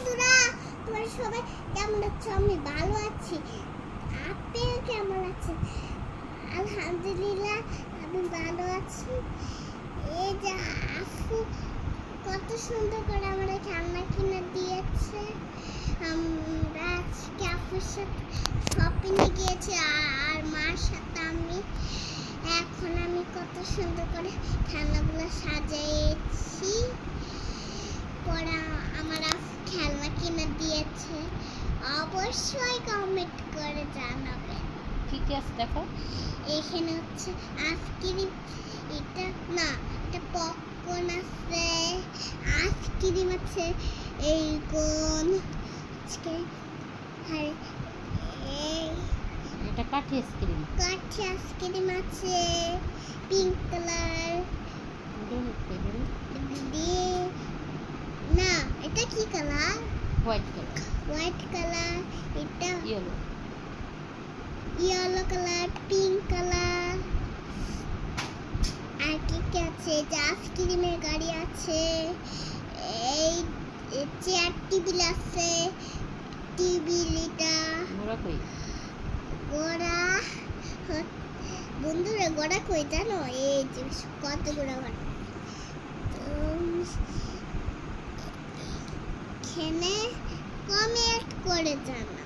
বন্ধুরা, তোমরা সবাই কেমন আছো? আমি ভালো আছি। আপনিও কেমন আছেন? আলহামদুলিল্লাহ, আমি ভালো আছি। এই যে আপু কত সুন্দর করে আমরা খেলনা কিনে দিয়েছে। আমরা আজকে আপুর সাথে শপিংয়ে গিয়েছি আর মার সাথে আমি। এখন আমি কত সুন্দর করে খেলনাগুলো সাজিয়েছি। পরে আমার আপু খেলনা কিনে দিয়েছে। অবশ্যই কমেন্ট করে জানাবেন। কি কি আছে দেখো। এখানে হচ্ছে আইসক্রিম, এটা না, এটা পপকর্ন আছে, আইসক্রিম আছে, এই কোন আজকে আর এই এটা কাঠি আইসক্রিম। কাঠি আইসক্রিম আছে, পিঙ্ক কালার না, এটা কি colour? White colour. White colour, এটা yellow. Yellow colour, pink colour. আর কি কি আছে? যে আইসক্রিমের গাড়ি আছে, এই চেয়ার টেবিল আছে, টেবিলটা ঘোড়া কই? গোড়া বন্ধুরা, গোড়া কই জানো? এই যে কতগুলো ঘোড়া এখানে কমেন্ট করে জানা।